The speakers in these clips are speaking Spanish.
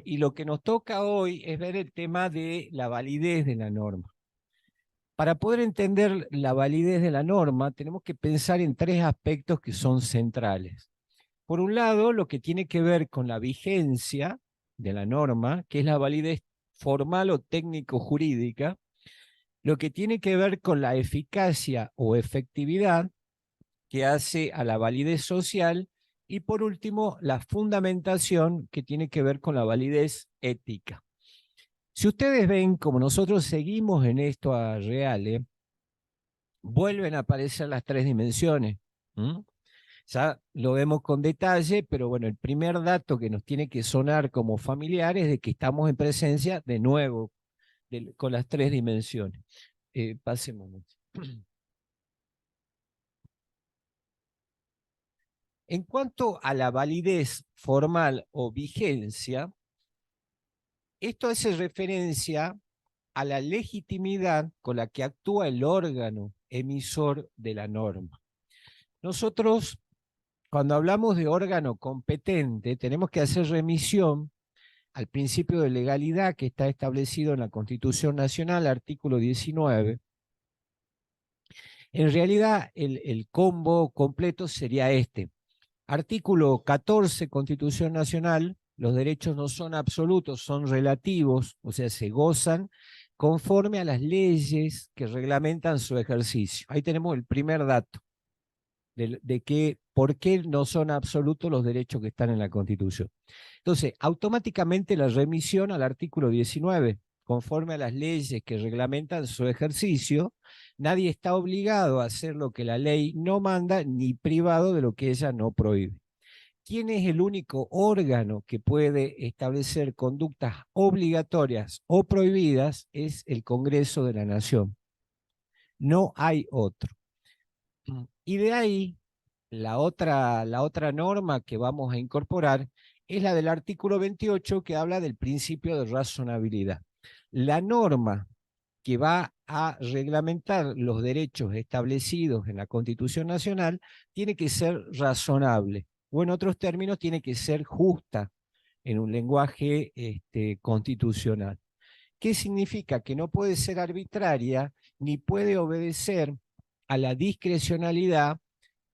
Y lo que nos toca hoy es ver el tema de la validez de la norma. Para poder entender la validez de la norma, tenemos que pensar en tres aspectos que son centrales. Por un lado, lo que tiene que ver con la vigencia de la norma, que es la validez formal o técnico-jurídica, lo que tiene que ver con la eficacia o efectividad, que hace a la validez social, y por último, la fundamentación, que tiene que ver con la validez ética. Si ustedes ven, como nosotros seguimos en esto a Reale, vuelven a aparecer las tres dimensiones. ¿Mm? Ya lo vemos con detalle, pero bueno, el primer dato que nos tiene que sonar como familiar es de que estamos en presencia de nuevo con las tres dimensiones. Pasemos. En cuanto a la validez formal o vigencia, esto hace referencia a la legitimidad con la que actúa el órgano emisor de la norma. Nosotros, cuando hablamos de órgano competente, tenemos que hacer remisión al principio de legalidad que está establecido en la Constitución Nacional, artículo 19. En realidad, el combo completo sería este. Artículo 14, Constitución Nacional: los derechos no son absolutos, son relativos, o sea, se gozan conforme a las leyes que reglamentan su ejercicio. Ahí tenemos el primer dato de que por qué no son absolutos los derechos que están en la Constitución. Entonces, automáticamente la remisión al artículo 19, conforme a las leyes que reglamentan su ejercicio, nadie está obligado a hacer lo que la ley no manda, ni privado de lo que ella no prohíbe. ¿Quién es el único órgano que puede establecer conductas obligatorias o prohibidas? Es el Congreso de la Nación. No hay otro. Y de ahí, la otra norma que vamos a incorporar es la del artículo 28, que habla del principio de razonabilidad. La norma que va a reglamentar los derechos establecidos en la Constitución Nacional tiene que ser razonable, o en otros términos, tiene que ser justa en un lenguaje constitucional. ¿Qué significa? Que no puede ser arbitraria ni puede obedecer a la discrecionalidad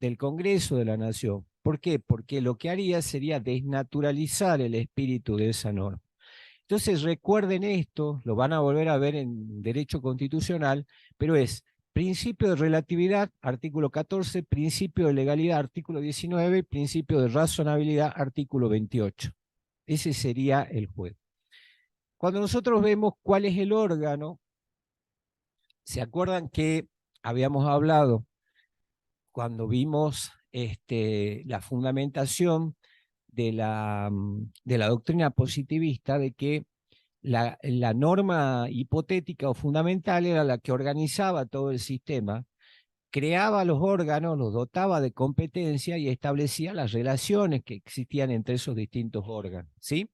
del Congreso de la Nación. ¿Por qué? Porque lo que haría sería desnaturalizar el espíritu de esa norma. Entonces recuerden esto, lo van a volver a ver en derecho constitucional, pero es principio de relatividad, artículo 14, principio de legalidad, artículo 19, principio de razonabilidad, artículo 28. Ese sería el juego. Cuando nosotros vemos cuál es el órgano, ¿se acuerdan que habíamos hablado cuando vimos la fundamentación de la doctrina positivista de que la norma hipotética o fundamental era la que organizaba todo el sistema, creaba los órganos, los dotaba de competencia y establecía las relaciones que existían entre esos distintos órganos, ¿sí?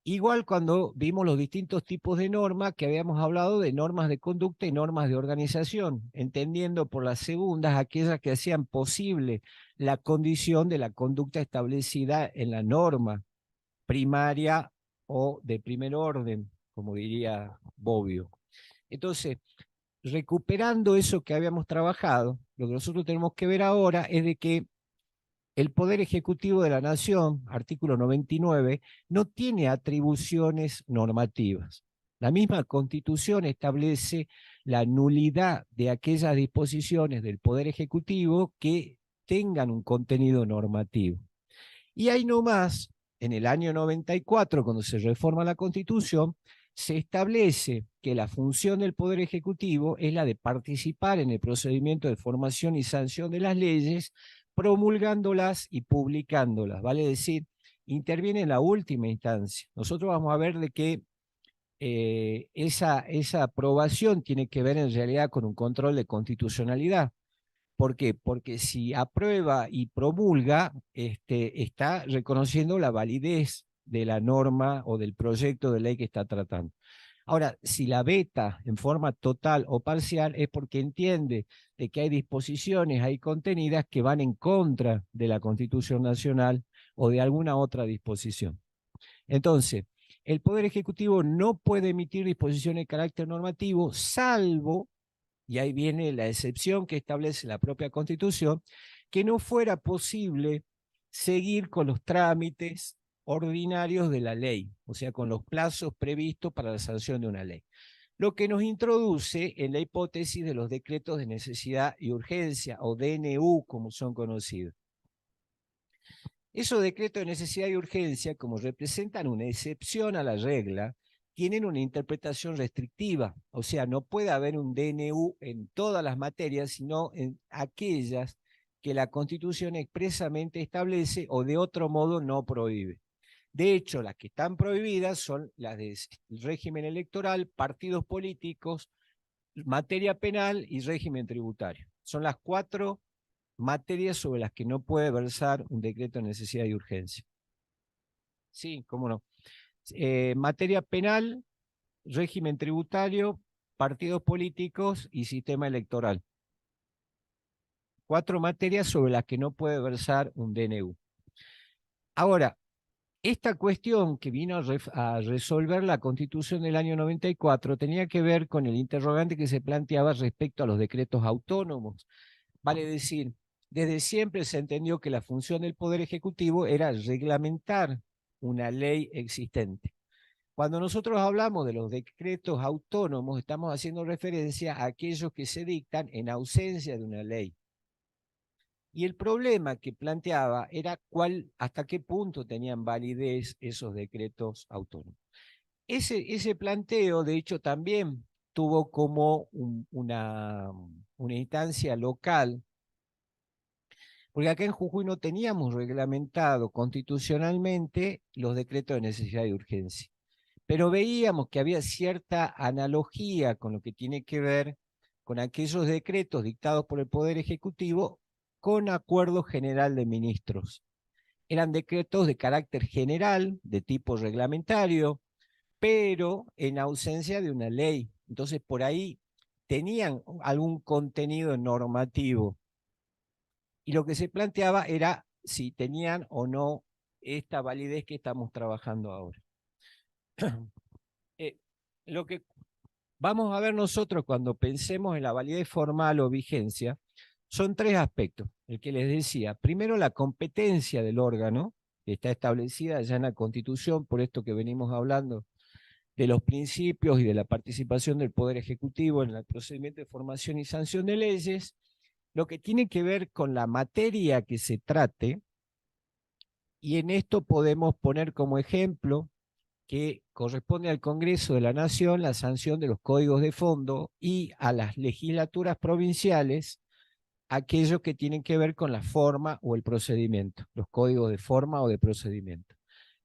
Igual cuando vimos los distintos tipos de normas, que habíamos hablado de normas de conducta y normas de organización, entendiendo por las segundas aquellas que hacían posible la condición de la conducta establecida en la norma primaria o de primer orden, como diría Bobbio. Entonces, recuperando eso que habíamos trabajado, lo que nosotros tenemos que ver ahora es de que el Poder Ejecutivo de la Nación, artículo 99, no tiene atribuciones normativas. La misma Constitución establece la nulidad de aquellas disposiciones del Poder Ejecutivo que tengan un contenido normativo. Y ahí nomás, en el año 94, cuando se reforma la Constitución, se establece que la función del Poder Ejecutivo es la de participar en el procedimiento de formación y sanción de las leyes, promulgándolas y publicándolas, vale decir, interviene en la última instancia. Nosotros vamos a ver de que esa aprobación tiene que ver en realidad con un control de constitucionalidad. ¿Por qué? Porque si aprueba y promulga, está reconociendo la validez de la norma o del proyecto de ley que está tratando. Ahora, si la veta en forma total o parcial es porque entiende de que hay disposiciones ahí contenidas que van en contra de la Constitución Nacional o de alguna otra disposición. Entonces, el Poder Ejecutivo no puede emitir disposiciones de carácter normativo, salvo, y ahí viene la excepción que establece la propia Constitución, que no fuera posible seguir con los trámites ordinarios de la ley, o sea, con los plazos previstos para la sanción de una ley. Lo que nos introduce en la hipótesis de los decretos de necesidad y urgencia, o DNU, como son conocidos. Esos decretos de necesidad y urgencia, como representan una excepción a la regla, tienen una interpretación restrictiva, o sea, no puede haber un DNU en todas las materias, sino en aquellas que la Constitución expresamente establece o de otro modo no prohíbe. De hecho, las que están prohibidas son las del régimen electoral, partidos políticos, materia penal y régimen tributario. Son las 4 materias sobre las que no puede versar un decreto de necesidad y urgencia. Sí, cómo no. Materia penal, régimen tributario, partidos políticos y sistema electoral. 4 materias sobre las que no puede versar un DNU. Ahora, esta cuestión que vino a resolver la Constitución del año 94 tenía que ver con el interrogante que se planteaba respecto a los decretos autónomos. Vale decir, desde siempre se entendió que la función del Poder Ejecutivo era reglamentar una ley existente. Cuando nosotros hablamos de los decretos autónomos, estamos haciendo referencia a aquellos que se dictan en ausencia de una ley. Y el problema que planteaba era hasta qué punto tenían validez esos decretos autónomos. Ese planteo, de hecho, también tuvo como una instancia local, porque acá en Jujuy no teníamos reglamentado constitucionalmente los decretos de necesidad y urgencia, pero veíamos que había cierta analogía con lo que tiene que ver con aquellos decretos dictados por el Poder Ejecutivo con acuerdo general de ministros. Eran decretos de carácter general, de tipo reglamentario, pero en ausencia de una ley. Entonces, por ahí tenían algún contenido normativo. Y lo que se planteaba era si tenían o no esta validez que estamos trabajando ahora. Lo que vamos a ver nosotros cuando pensemos en la validez formal o vigencia son 3 aspectos. El que les decía, primero la competencia del órgano, que está establecida ya en la Constitución, por esto que venimos hablando de los principios y de la participación del Poder Ejecutivo en el procedimiento de formación y sanción de leyes, lo que tiene que ver con la materia que se trate, y en esto podemos poner como ejemplo que corresponde al Congreso de la Nación la sanción de los códigos de fondo y a las legislaturas provinciales aquellos que tienen que ver con la forma o el procedimiento, los códigos de forma o de procedimiento.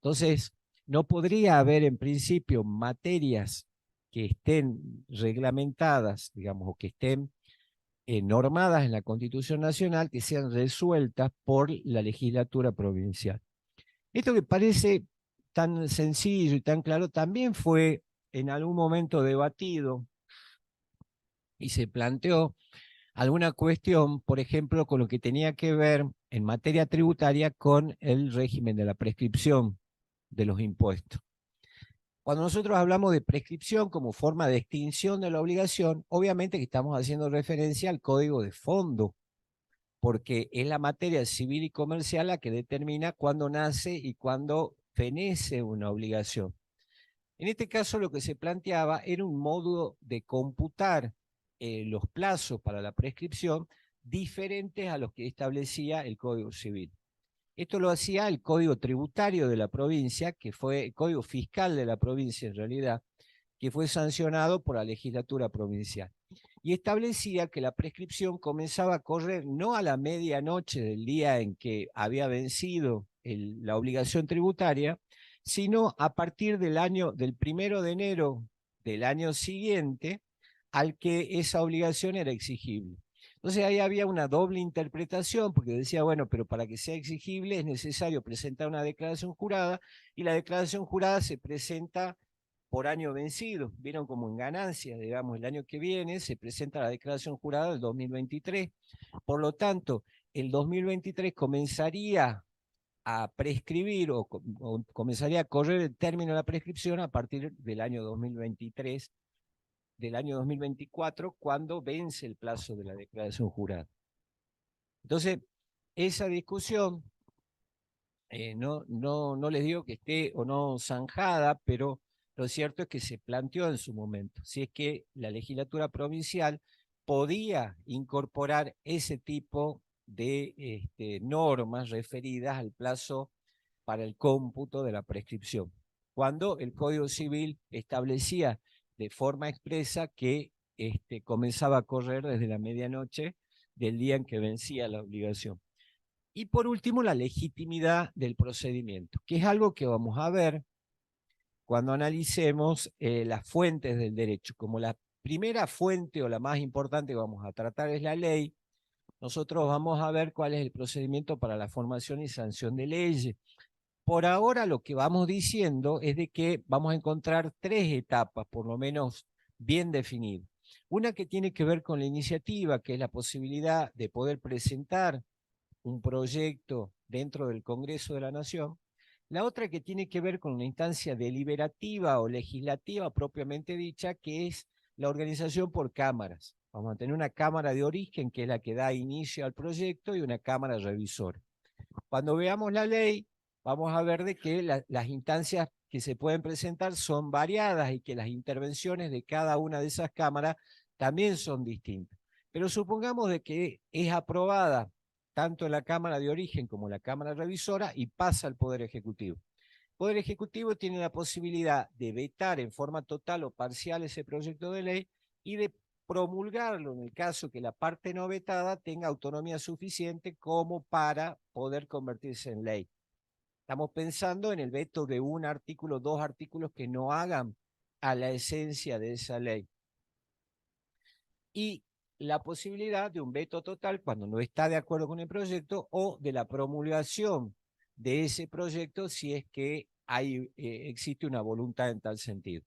Entonces, no podría haber en principio materias que estén reglamentadas, digamos, o que estén normadas en la Constitución Nacional que sean resueltas por la legislatura provincial. Esto que parece tan sencillo y tan claro también fue en algún momento debatido y se planteó alguna cuestión, por ejemplo, con lo que tenía que ver en materia tributaria con el régimen de la prescripción de los impuestos. Cuando nosotros hablamos de prescripción como forma de extinción de la obligación, obviamente que estamos haciendo referencia al código de fondo, porque es la materia civil y comercial la que determina cuándo nace y cuándo fenece una obligación. En este caso lo que se planteaba era un modo de computar los plazos para la prescripción diferentes a los que establecía el Código Civil. Esto lo hacía el Código Tributario de la provincia, que fue el Código Fiscal de la provincia en realidad, que fue sancionado por la legislatura provincial. Y establecía que la prescripción comenzaba a correr no a la medianoche del día en que había vencido la obligación tributaria, sino a partir del 1 de enero del año siguiente al que esa obligación era exigible. Entonces ahí había una doble interpretación, porque decía, bueno, pero para que sea exigible es necesario presentar una declaración jurada, y la declaración jurada se presenta por año vencido. Vieron como en ganancia, digamos, el año que viene se presenta la declaración jurada del 2023. Por lo tanto, el 2023 comenzaría a prescribir o comenzaría a correr el término de la prescripción a partir del año 2023, del año 2024, cuando vence el plazo de la declaración jurada. Entonces, esa discusión, no les digo que esté o no zanjada, pero lo cierto es que se planteó en su momento, si es que la legislatura provincial podía incorporar ese tipo de normas referidas al plazo para el cómputo de la prescripción, cuando el Código Civil establecía de forma expresa que comenzaba a correr desde la medianoche del día en que vencía la obligación. Y por último, la legitimidad del procedimiento, que es algo que vamos a ver cuando analicemos las fuentes del derecho. Como la primera fuente o la más importante que vamos a tratar es la ley, nosotros vamos a ver cuál es el procedimiento para la formación y sanción de leyes. Por ahora lo que vamos diciendo es de que vamos a encontrar tres etapas, por lo menos bien definidas. Una que tiene que ver con la iniciativa, que es la posibilidad de poder presentar un proyecto dentro del Congreso de la Nación. La otra que tiene que ver con una instancia deliberativa o legislativa propiamente dicha, que es la organización por cámaras. Vamos a tener una cámara de origen, que es la que da inicio al proyecto, y una cámara revisora. Cuando veamos la ley, vamos a ver de que las instancias que se pueden presentar son variadas y que las intervenciones de cada una de esas cámaras también son distintas. Pero supongamos de que es aprobada tanto en la Cámara de Origen como en la Cámara Revisora y pasa al Poder Ejecutivo. El Poder Ejecutivo tiene la posibilidad de vetar en forma total o parcial ese proyecto de ley y de promulgarlo en el caso que la parte no vetada tenga autonomía suficiente como para poder convertirse en ley. Estamos pensando en el veto de un artículo, dos artículos que no hagan a la esencia de esa ley. Y la posibilidad de un veto total cuando no está de acuerdo con el proyecto, o de la promulgación de ese proyecto si es que existe una voluntad en tal sentido.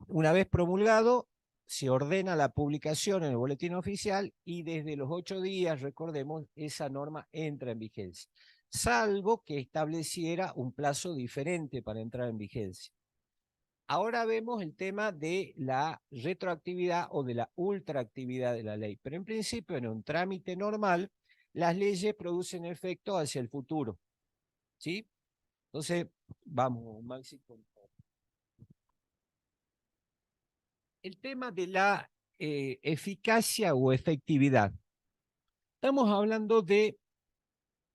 Una vez promulgado, se ordena la publicación en el boletín oficial y desde los 8 días, recordemos, esa norma entra en vigencia, salvo que estableciera un plazo diferente para entrar en vigencia. Ahora vemos el tema de la retroactividad o de la ultraactividad de la ley, pero en principio en un trámite normal, las leyes producen efecto hacia el futuro, ¿sí? Entonces, vamos, Maxi. El tema de la eficacia o efectividad. Estamos hablando de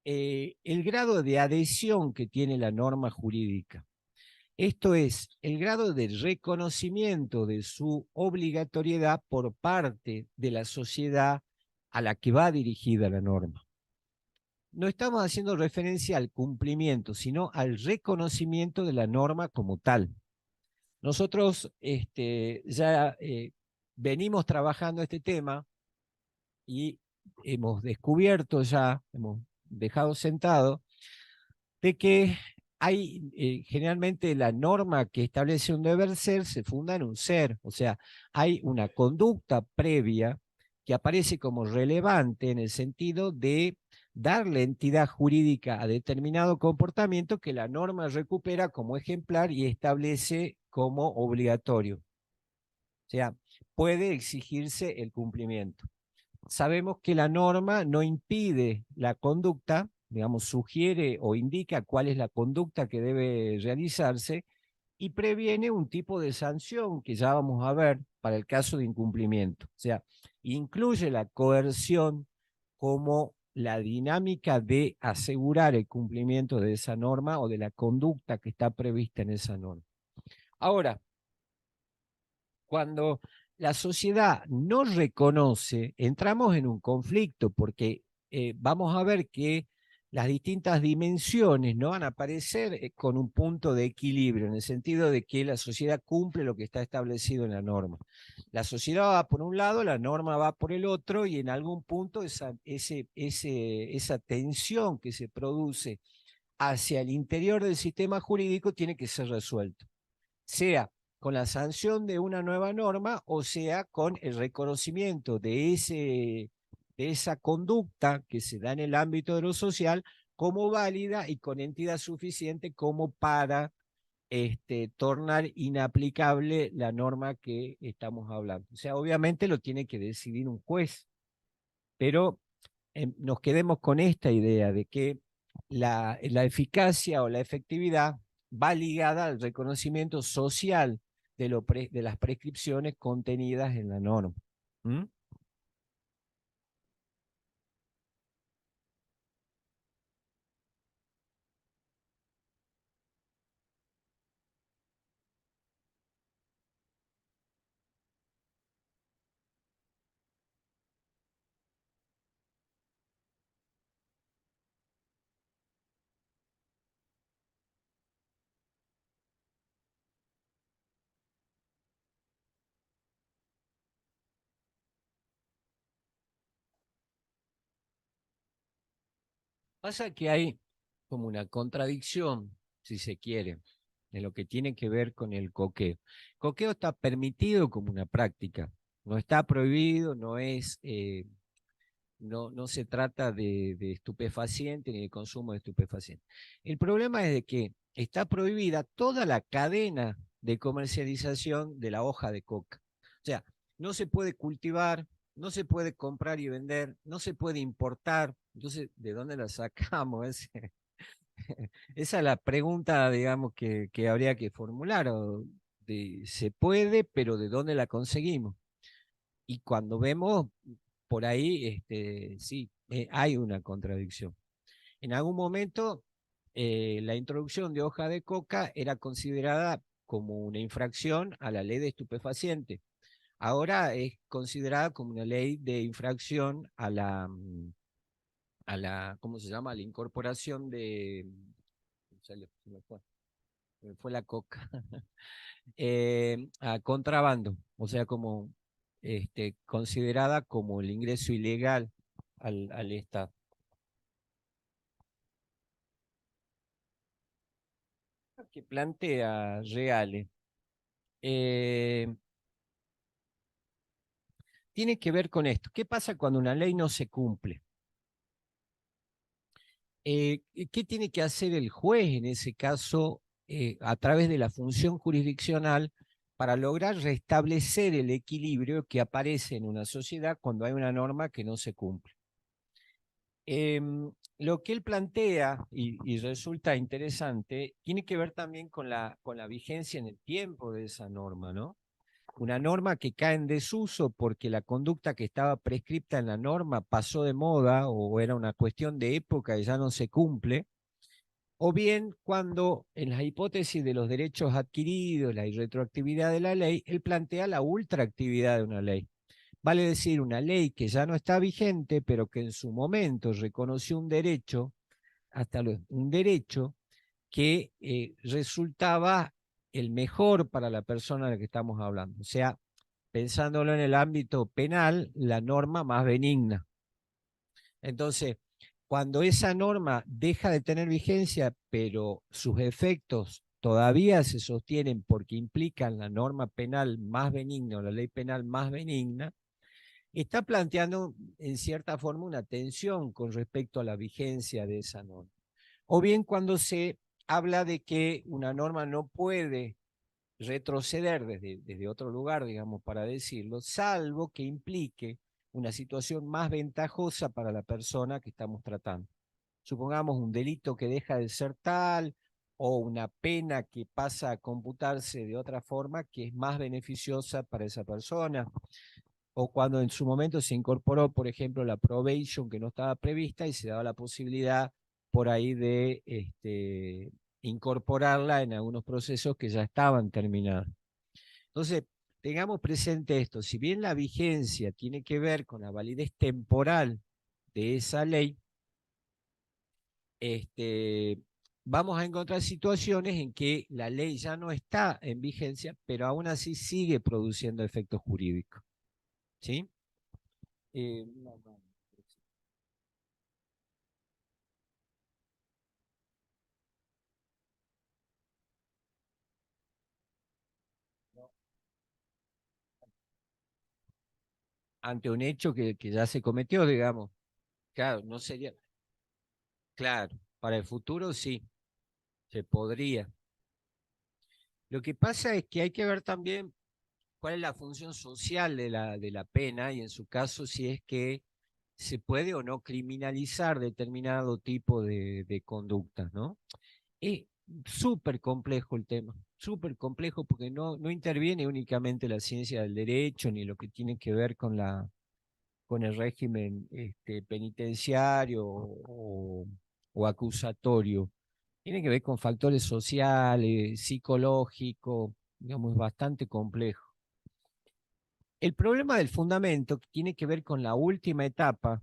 el grado de adhesión que tiene la norma jurídica. Esto es, el grado de reconocimiento de su obligatoriedad por parte de la sociedad a la que va dirigida la norma. No estamos haciendo referencia al cumplimiento, sino al reconocimiento de la norma como tal. Nosotros ya venimos trabajando este tema y hemos descubierto ya, hemos dejado sentado, de que hay generalmente la norma que establece un deber ser se funda en un ser, o sea, hay una conducta previa que aparece como relevante en el sentido de darle entidad jurídica a determinado comportamiento que la norma recupera como ejemplar y establece como obligatorio. O sea, puede exigirse el cumplimiento. Sabemos que la norma no impide la conducta, digamos, sugiere o indica cuál es la conducta que debe realizarse y previene un tipo de sanción que ya vamos a ver para el caso de incumplimiento. O sea, incluye la coerción como la dinámica de asegurar el cumplimiento de esa norma o de la conducta que está prevista en esa norma. Ahora, cuando la sociedad no reconoce, entramos en un conflicto porque vamos a ver que las distintas dimensiones no van a aparecer con un punto de equilibrio, en el sentido de que la sociedad cumple lo que está establecido en la norma. La sociedad va por un lado, la norma va por el otro, y en algún punto esa tensión que se produce hacia el interior del sistema jurídico tiene que ser resuelto, sea con la sanción de una nueva norma o sea con el reconocimiento de esa conducta que se da en el ámbito de lo social como válida y con entidad suficiente como para tornar inaplicable la norma que estamos hablando. O sea, obviamente lo tiene que decidir un juez, pero nos quedemos con esta idea de que la eficacia o la efectividad va ligada al reconocimiento social de las prescripciones contenidas en la norma. ¿Mm? Pasa que hay como una contradicción, si se quiere, en lo que tiene que ver con el coqueo. Coqueo está permitido como una práctica, no está prohibido, no se trata de estupefaciente ni de consumo de estupefaciente. El problema es de que está prohibida toda la cadena de comercialización de la hoja de coca. O sea, no se puede cultivar, no se puede comprar y vender, no se puede importar. Entonces, ¿de dónde la sacamos? Esa es la pregunta, digamos, que habría que formular. Se puede, pero ¿de dónde la conseguimos? Y cuando vemos por ahí, sí, hay una contradicción. En algún momento, la introducción de hoja de coca era considerada como una infracción a la ley de estupefacientes. Ahora es considerada como una ley de infracción ¿cómo se llama? A la incorporación se me fue la coca, a contrabando, o sea, como considerada como el ingreso ilegal al Estado. Que plantea Reale tiene que ver con esto. ¿Qué pasa cuando una ley no se cumple? ¿Qué tiene que hacer el juez en ese caso a través de la función jurisdiccional para lograr restablecer el equilibrio que aparece en una sociedad cuando hay una norma que no se cumple? Lo que él plantea, y resulta interesante, tiene que ver también con la vigencia en el tiempo de esa norma, ¿no? Una norma que cae en desuso porque la conducta que estaba prescripta en la norma pasó de moda o era una cuestión de época y ya no se cumple, o bien cuando en las hipótesis de los derechos adquiridos, la irretroactividad de la ley, él plantea la ultraactividad de una ley. Vale decir, una ley que ya no está vigente, pero que en su momento reconoció un derecho, un derecho que resultaba el mejor para la persona de la que estamos hablando. O sea, pensándolo en el ámbito penal, la norma más benigna. Entonces, cuando esa norma deja de tener vigencia, pero sus efectos todavía se sostienen porque implican la norma penal más benigna o la ley penal más benigna, está planteando en cierta forma una tensión con respecto a la vigencia de esa norma. O bien cuando se habla de que una norma no puede retroceder desde otro lugar, digamos, para decirlo, salvo que implique una situación más ventajosa para la persona que estamos tratando. Supongamos un delito que deja de ser tal o una pena que pasa a computarse de otra forma que es más beneficiosa para esa persona, o cuando en su momento se incorporó, por ejemplo, la probation que no estaba prevista y se daba la posibilidad por ahí de incorporarla en algunos procesos que ya estaban terminados. Entonces, tengamos presente esto, si bien la vigencia tiene que ver con la validez temporal de esa ley, vamos a encontrar situaciones en que la ley ya no está en vigencia, pero aún así sigue produciendo efectos jurídicos. ¿Sí? No, no. Ante un hecho que ya se cometió, digamos. Claro, no sería. Claro, Para el futuro sí, se podría. Lo que pasa es que hay que ver también cuál es la función social de la pena y en su caso si es que se puede o no criminalizar determinado tipo de conductas, ¿no? Es súper complejo el tema, súper complejo porque no interviene únicamente la ciencia del derecho ni lo que tiene que ver con el régimen penitenciario o acusatorio. Tiene que ver con factores sociales, psicológicos, digamos, bastante complejo. El problema del fundamento que tiene que ver con la última etapa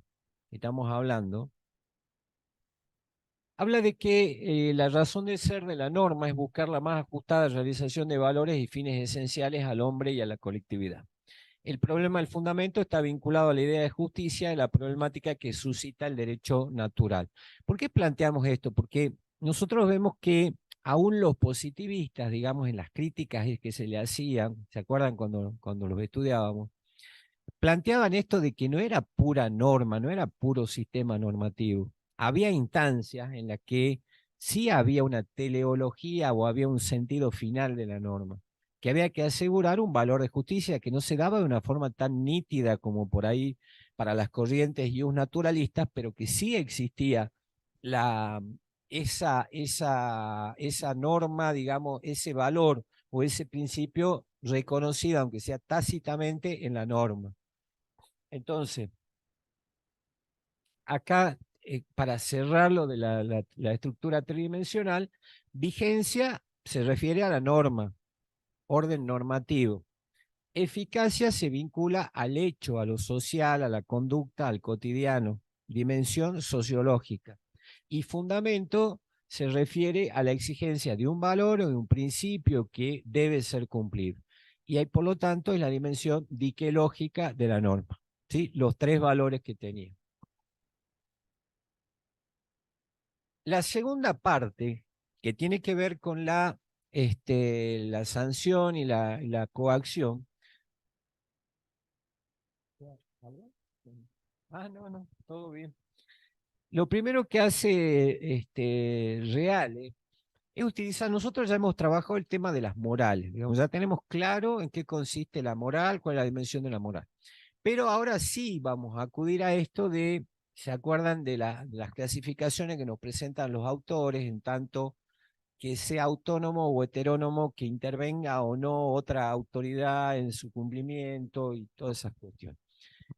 que estamos hablando, habla de que la razón de ser de la norma es buscar la más ajustada realización de valores y fines esenciales al hombre y a la colectividad. El problema del fundamento está vinculado a la idea de justicia y la problemática que suscita el derecho natural. ¿Por qué planteamos esto? Porque nosotros vemos que aún los positivistas, digamos, en las críticas que se le hacían, ¿se acuerdan cuando los estudiábamos? Planteaban esto de que no era pura norma, no era puro sistema normativo. Había instancias en las que sí había una teleología o había un sentido final de la norma, que había que asegurar un valor de justicia que no se daba de una forma tan nítida como por ahí para las corrientes y naturalistas, pero que sí existía la, esa norma, digamos, ese valor o ese principio reconocido, aunque sea tácitamente, en la norma. Entonces, acá, para cerrar lo de la estructura tridimensional, vigencia se refiere a la norma, orden normativo. Eficacia se vincula al hecho, a lo social, a la conducta, al cotidiano, dimensión sociológica. Y fundamento se refiere a la exigencia de un valor o de un principio que debe ser cumplido. Y hay, por lo tanto, es la dimensión diquelógica de la norma. ¿Sí? Los tres valores que tenía. La segunda parte, que tiene que ver con la sanción y la coacción. Ah, no, todo bien. Lo primero que hace Reale es utilizar, nosotros ya hemos trabajado el tema de las morales, digamos, ya tenemos claro en qué consiste la moral, cuál es la dimensión de la moral. Pero ahora sí vamos a acudir a esto ¿se acuerdan de las clasificaciones que nos presentan los autores en tanto que sea autónomo o heterónomo, que intervenga o no otra autoridad en su cumplimiento y todas esas cuestiones?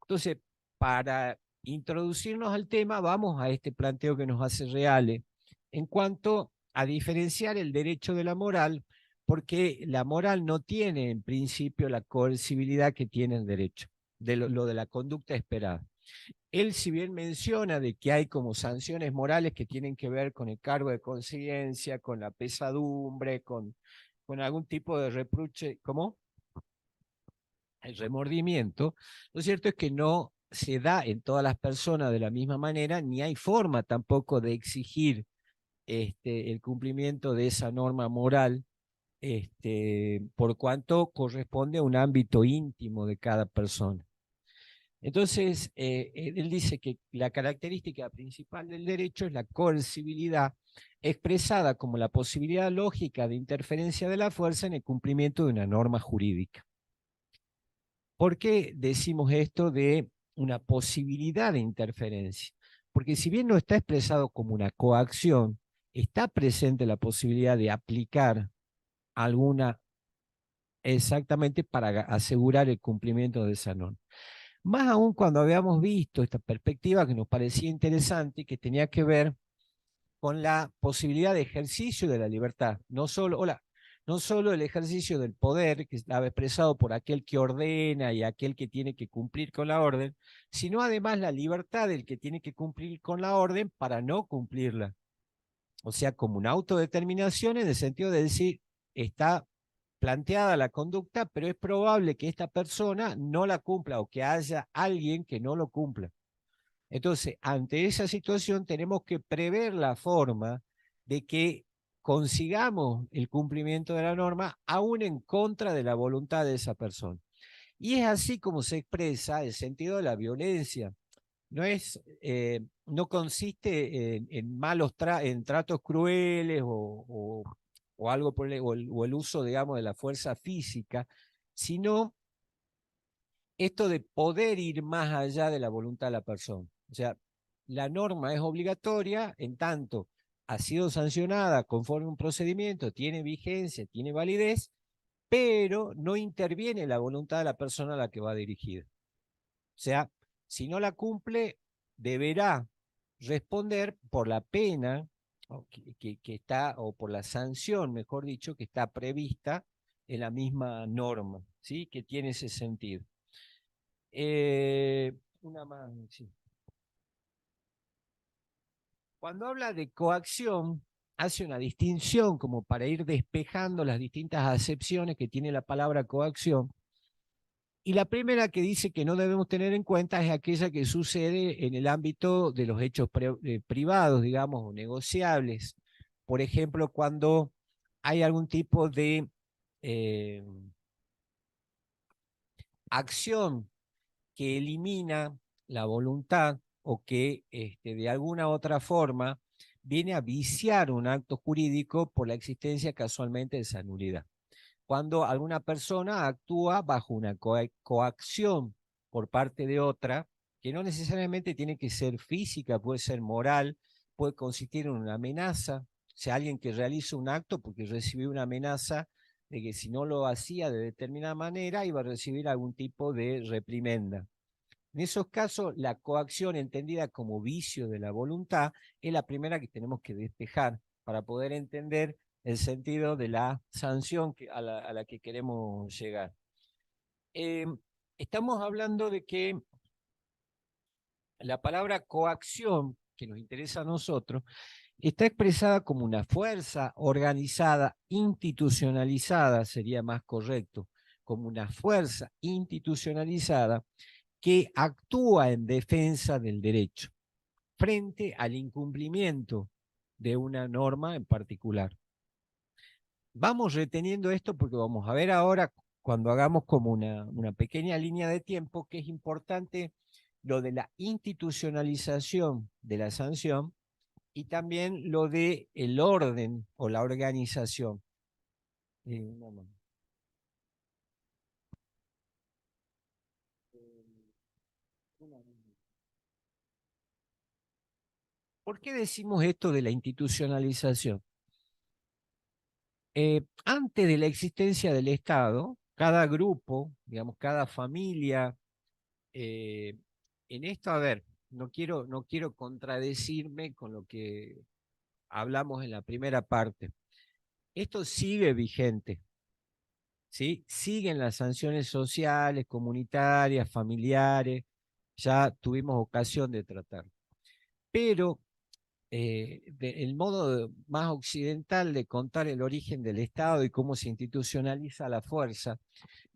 Entonces, para introducirnos al tema, vamos a este planteo que nos hace Reale en cuanto a diferenciar el derecho de la moral, porque la moral no tiene en principio la coercibilidad que tiene el derecho, de lo de la conducta esperada. Él, si bien menciona de que hay como sanciones morales que tienen que ver con el cargo de conciencia, con la pesadumbre, con algún tipo de reproche, ¿cómo? El remordimiento, lo cierto es que no se da en todas las personas de la misma manera, ni hay forma tampoco de exigir el cumplimiento de esa norma moral, por cuanto corresponde a un ámbito íntimo de cada persona. Entonces, él dice que la característica principal del derecho es la coercibilidad, expresada como la posibilidad lógica de interferencia de la fuerza en el cumplimiento de una norma jurídica. ¿Por qué decimos esto de una posibilidad de interferencia? Porque si bien no está expresado como una coacción, está presente la posibilidad de aplicar alguna exactamente para asegurar el cumplimiento de esa norma. Más aún cuando habíamos visto esta perspectiva que nos parecía interesante y que tenía que ver con la posibilidad de ejercicio de la libertad, no solo el ejercicio del poder, que estaba expresado por aquel que ordena y aquel que tiene que cumplir con la orden, sino además la libertad del que tiene que cumplir con la orden para no cumplirla. O sea, como una autodeterminación en el sentido de decir, está planteada la conducta, pero es probable que esta persona no la cumpla o que haya alguien que no lo cumpla. Entonces, ante esa situación tenemos que prever la forma de que consigamos el cumplimiento de la norma aún en contra de la voluntad de esa persona. Y es así como se expresa el sentido de la violencia. No es no consiste en en tratos crueles o algo o el uso, digamos, de la fuerza física, sino esto de poder ir más allá de la voluntad de la persona. O sea, la norma es obligatoria en tanto ha sido sancionada conforme a un procedimiento, tiene vigencia, tiene validez, pero no interviene la voluntad de la persona a la que va dirigida. O sea, si no la cumple, deberá responder por la pena que está, o por la sanción, mejor dicho, que está prevista en la misma norma, ¿sí? Que tiene ese sentido. Una más, sí. Cuando habla de coacción, hace una distinción como para ir despejando las distintas acepciones que tiene la palabra coacción. Y la primera que dice que no debemos tener en cuenta es aquella que sucede en el ámbito de los hechos privados, digamos, o negociables. Por ejemplo, cuando hay algún tipo de eh, acción que elimina la voluntad o que de alguna otra forma viene a viciar un acto jurídico por la existencia casualmente de esa nulidad. Cuando alguna persona actúa bajo una coacción por parte de otra, que no necesariamente tiene que ser física, puede ser moral, puede consistir en una amenaza, o sea, alguien que realiza un acto porque recibió una amenaza de que si no lo hacía de determinada manera iba a recibir algún tipo de reprimenda. En esos casos, la coacción entendida como vicio de la voluntad es la primera que tenemos que despejar para poder entender el sentido de la sanción a la que queremos llegar. Eh, Estamos hablando de que la palabra coacción, que nos interesa a nosotros, está expresada como una fuerza organizada, institucionalizada, sería más correcto, como una fuerza institucionalizada que actúa en defensa del derecho frente al incumplimiento de una norma en particular. Vamos reteniendo esto porque vamos a ver ahora, cuando hagamos como una pequeña línea de tiempo, que es importante lo de la institucionalización de la sanción y también lo de el orden o la organización. No. ¿Por qué decimos esto de la institucionalización? Antes de la existencia del Estado, cada grupo, digamos, cada familia, eh, en esto, a ver, no quiero contradecirme con lo que hablamos en la primera parte. Esto sigue vigente, ¿sí? Siguen las sanciones sociales, comunitarias, familiares, ya tuvimos ocasión de tratar. Pero el modo más occidental de contar el origen del Estado y cómo se institucionaliza la fuerza,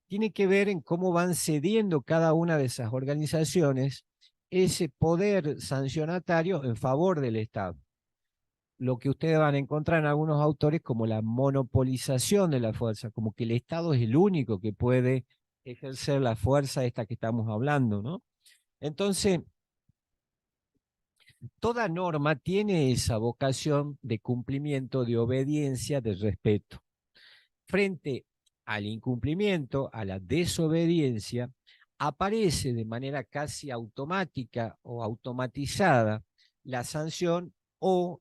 tiene que ver en cómo van cediendo cada una de esas organizaciones ese poder sancionatario en favor del Estado. Lo que ustedes van a encontrar en algunos autores como la monopolización de la fuerza, como que el Estado es el único que puede ejercer la fuerza esta que estamos hablando, ¿no? Entonces, toda norma tiene esa vocación de cumplimiento, de obediencia, de respeto. Frente al incumplimiento, a la desobediencia, aparece de manera casi automática o automatizada la sanción o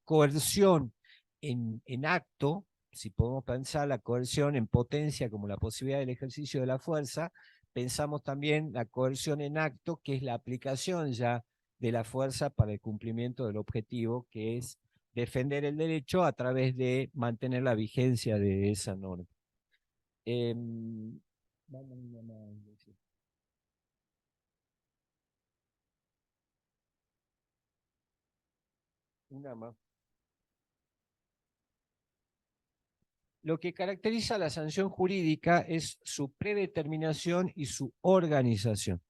coerción en acto, si podemos pensar la coerción en potencia como la posibilidad del ejercicio de la fuerza, pensamos también la coerción en acto, que es la aplicación ya de la fuerza para el cumplimiento del objetivo, que es defender el derecho a través de mantener la vigencia de esa norma. Vamos una más. Una más. Lo que caracteriza a la sanción jurídica es su predeterminación y su organización.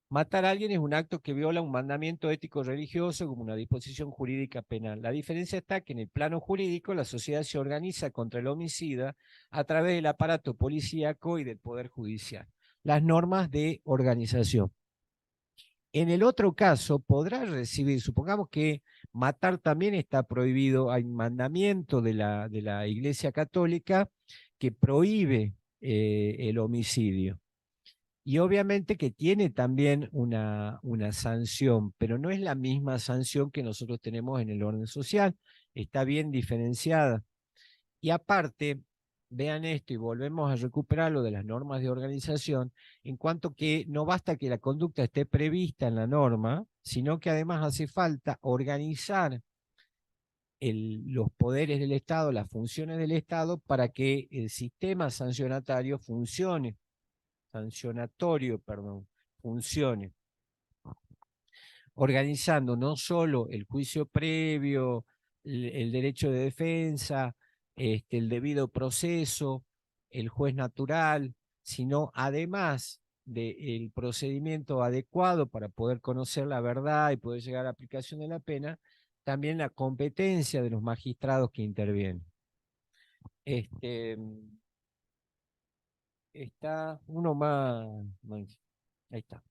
Matar a alguien es un acto que viola un mandamiento ético religioso como una disposición jurídica penal. La diferencia está que en el plano jurídico la sociedad se organiza contra el homicida a través del aparato policíaco y del poder judicial. Las normas de organización. En el otro caso, podrá recibir, supongamos que matar también está prohibido, hay un mandamiento de la Iglesia Católica que prohíbe el homicidio. Y obviamente que tiene también una sanción, pero no es la misma sanción que nosotros tenemos en el orden social, está bien diferenciada. Y aparte, vean esto y volvemos a recuperar lo de las normas de organización, en cuanto que no basta que la conducta esté prevista en la norma, sino que además hace falta organizar los poderes del Estado, las funciones del Estado, para que el sistema sancionatorio, perdón, funcione, organizando no solo el juicio previo, el derecho de defensa, el debido proceso, el juez natural, sino además del procedimiento adecuado para poder conocer la verdad y poder llegar a la aplicación de la pena, también la competencia de los magistrados que intervienen. Está uno más, ahí está.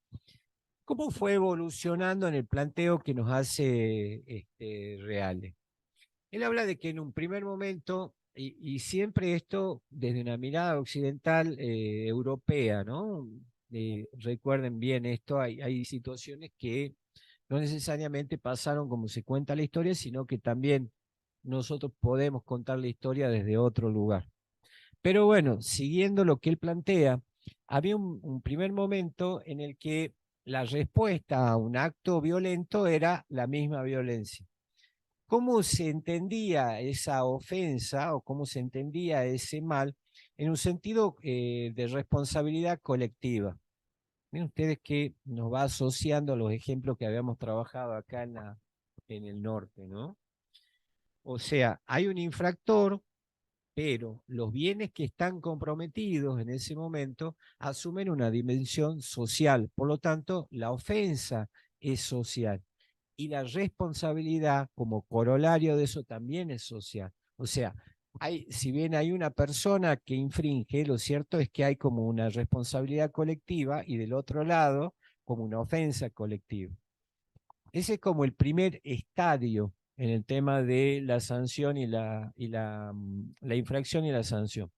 ¿Cómo fue evolucionando en el planteo que nos hace Reale? Él habla de que en un primer momento, y siempre esto desde una mirada occidental europea, ¿no? Recuerden bien esto, hay situaciones que no necesariamente pasaron como se cuenta la historia, sino que también nosotros podemos contar la historia desde otro lugar. Pero bueno, siguiendo lo que él plantea, había un primer momento en el que la respuesta a un acto violento era la misma violencia. ¿Cómo se entendía esa ofensa o cómo se entendía ese mal en un sentido de responsabilidad colectiva? Miren ustedes que nos va asociando a los ejemplos que habíamos trabajado acá en el norte, ¿no? O sea, hay un infractor, pero los bienes que están comprometidos en ese momento asumen una dimensión social. Por lo tanto, la ofensa es social y la responsabilidad como corolario de eso también es social. O sea, si bien hay una persona que infringe, lo cierto es que hay como una responsabilidad colectiva y del otro lado como una ofensa colectiva. Ese es como el primer estadio en el tema de la sanción y la infracción y la sanción.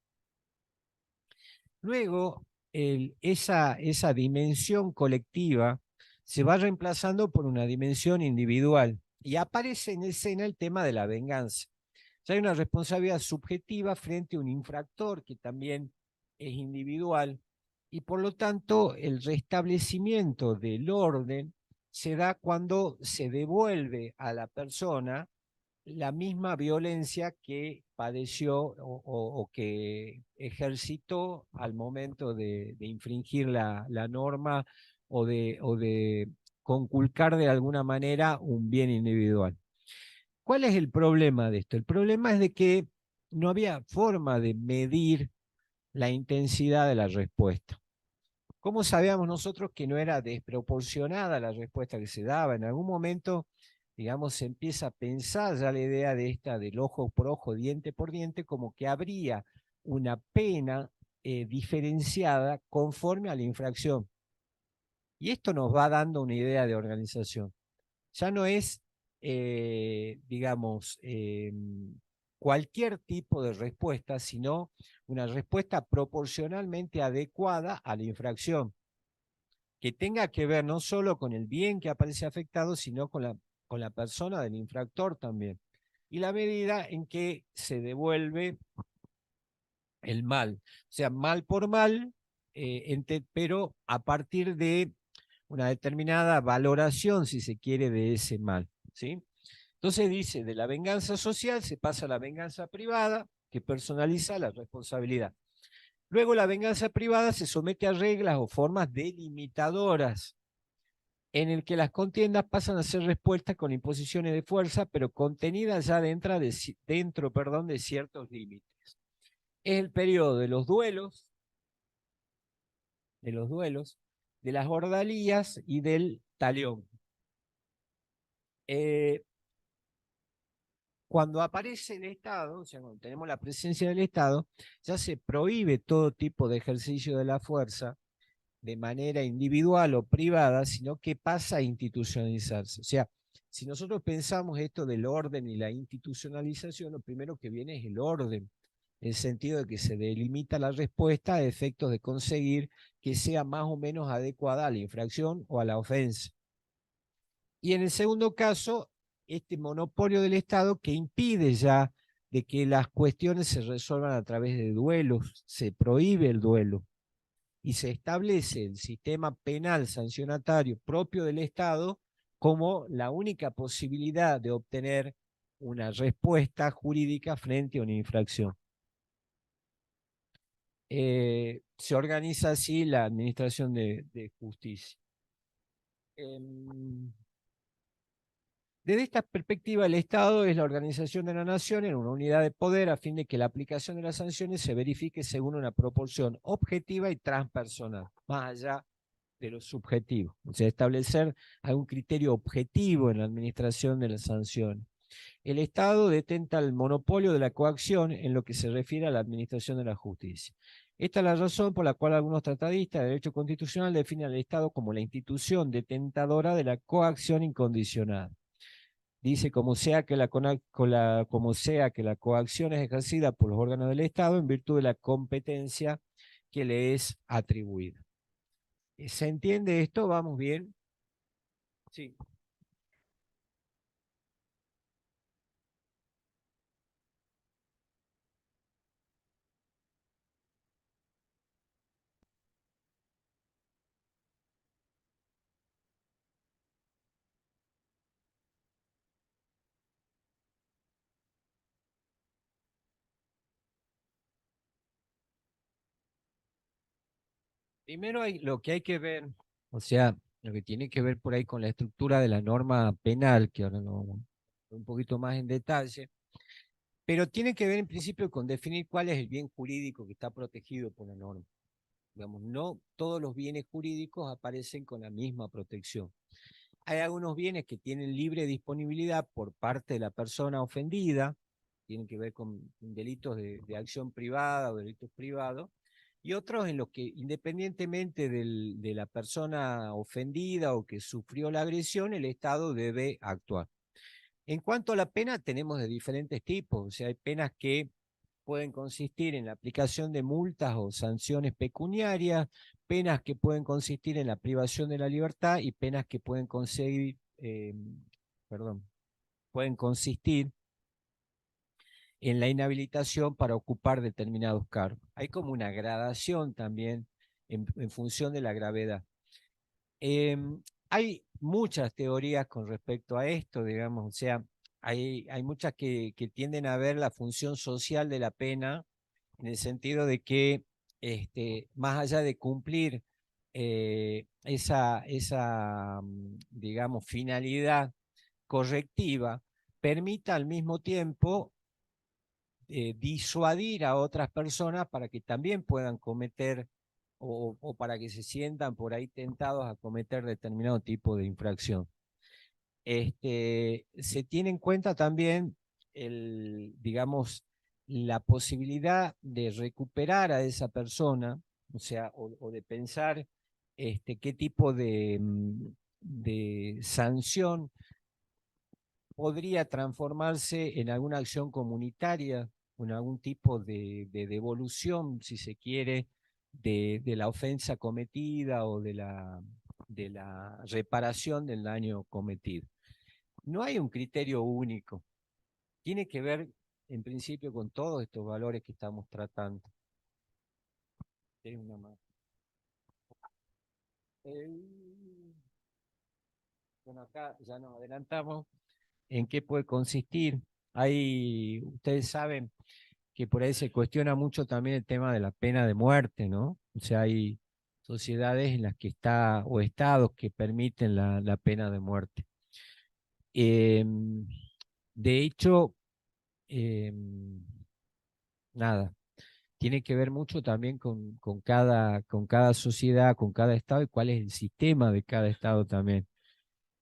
Luego, esa dimensión colectiva se va reemplazando por una dimensión individual y aparece en escena el tema de la venganza. Ya hay una responsabilidad subjetiva frente a un infractor que también es individual y por lo tanto el restablecimiento del orden se da cuando se devuelve a la persona la misma violencia que padeció o que ejercitó al momento de infringir la norma o de conculcar de alguna manera un bien individual. ¿Cuál es el problema de esto? El problema es de que no había forma de medir la intensidad de la respuesta. ¿Cómo sabíamos nosotros que no era desproporcionada la respuesta que se daba? En algún momento, digamos, se empieza a pensar ya la idea de esta del ojo por ojo, diente por diente, como que habría una pena diferenciada conforme a la infracción. Y esto nos va dando una idea de organización. Ya no es, digamos, cualquier tipo de respuesta, sino una respuesta proporcionalmente adecuada a la infracción, que tenga que ver no solo con el bien que aparece afectado, sino con la persona del infractor también. Y la medida en que se devuelve el mal. O sea, mal por mal, pero a partir de una determinada valoración, si se quiere, de ese mal. ¿Sí? Entonces dice, de la venganza social se pasa a la venganza privada, que personaliza la responsabilidad. Luego la venganza privada se somete a reglas o formas delimitadoras, en el que las contiendas pasan a ser respuestas con imposiciones de fuerza, pero contenidas ya dentro de ciertos límites. Es el periodo de las ordalías y del talión. Cuando aparece el Estado, o sea, cuando tenemos la presencia del Estado, ya se prohíbe todo tipo de ejercicio de la fuerza de manera individual o privada, sino que pasa a institucionalizarse. O sea, si nosotros pensamos esto del orden y la institucionalización, lo primero que viene es el orden, en el sentido de que se delimita la respuesta a efectos de conseguir que sea más o menos adecuada a la infracción o a la ofensa. Y en el segundo caso, este monopolio del Estado que impide ya de que las cuestiones se resuelvan a través de duelos, se prohíbe el duelo y se establece el sistema penal sancionatario propio del Estado como la única posibilidad de obtener una respuesta jurídica frente a una infracción. Se organiza así la administración de justicia. Desde esta perspectiva, el Estado es la organización de la nación en una unidad de poder a fin de que la aplicación de las sanciones se verifique según una proporción objetiva y transpersonal, más allá de lo subjetivo. O sea, establecer algún criterio objetivo en la administración de las sanciones. El Estado detenta el monopolio de la coacción en lo que se refiere a la administración de la justicia. Esta es la razón por la cual algunos tratadistas de derecho constitucional definen al Estado como la institución detentadora de la coacción incondicional. Dice, como sea que la coacción es ejercida por los órganos del Estado en virtud de la competencia que le es atribuida. ¿Se entiende esto? ¿Vamos bien? Sí. Primero lo que hay que ver, o sea, lo que tiene que ver por ahí con la estructura de la norma penal, que ahora no un poquito más en detalle, pero tiene que ver en principio con definir cuál es el bien jurídico que está protegido por la norma. Digamos, no todos los bienes jurídicos aparecen con la misma protección. Hay algunos bienes que tienen libre disponibilidad por parte de la persona ofendida, tienen que ver con delitos de acción privada o delitos privados, y otros en los que independientemente de la persona ofendida o que sufrió la agresión, el Estado debe actuar. En cuanto a la pena, tenemos de diferentes tipos, o sea, hay penas que pueden consistir en la aplicación de multas o sanciones pecuniarias, penas que pueden consistir en la privación de la libertad y penas que pueden pueden consistir en la inhabilitación para ocupar determinados cargos. Hay como una gradación también en función de la gravedad. Hay muchas teorías con respecto a esto, digamos, o sea, hay muchas que tienden a ver la función social de la pena en el sentido de que más allá de cumplir digamos, finalidad correctiva, permita al mismo tiempo disuadir a otras personas para que también puedan cometer o para que se sientan por ahí tentados a cometer determinado tipo de infracción. Se tiene en cuenta también digamos, la posibilidad de recuperar a esa persona, o sea, o de pensar qué tipo de sanción podría transformarse en alguna acción comunitaria, en algún tipo de devolución, si se quiere, de la ofensa cometida o de la reparación del daño cometido. No hay un criterio único. Tiene que ver, en principio, con todos estos valores que estamos tratando. Una más. Bueno, acá ya nos adelantamos en qué puede consistir. Ustedes saben que por ahí se cuestiona mucho también el tema de la pena de muerte, ¿no? O sea, hay sociedades en las que o estados que permiten la pena de muerte. De hecho, nada, tiene que ver mucho también con cada sociedad, con cada estado y cuál es el sistema de cada estado también.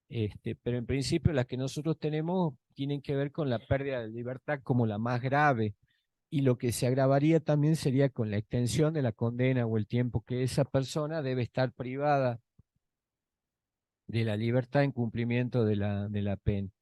Pero en principio las que nosotros tenemos tienen que ver con la pérdida de libertad como la más grave y lo que se agravaría también sería con la extensión de la condena o el tiempo que esa persona debe estar privada de la libertad en cumplimiento de la pena.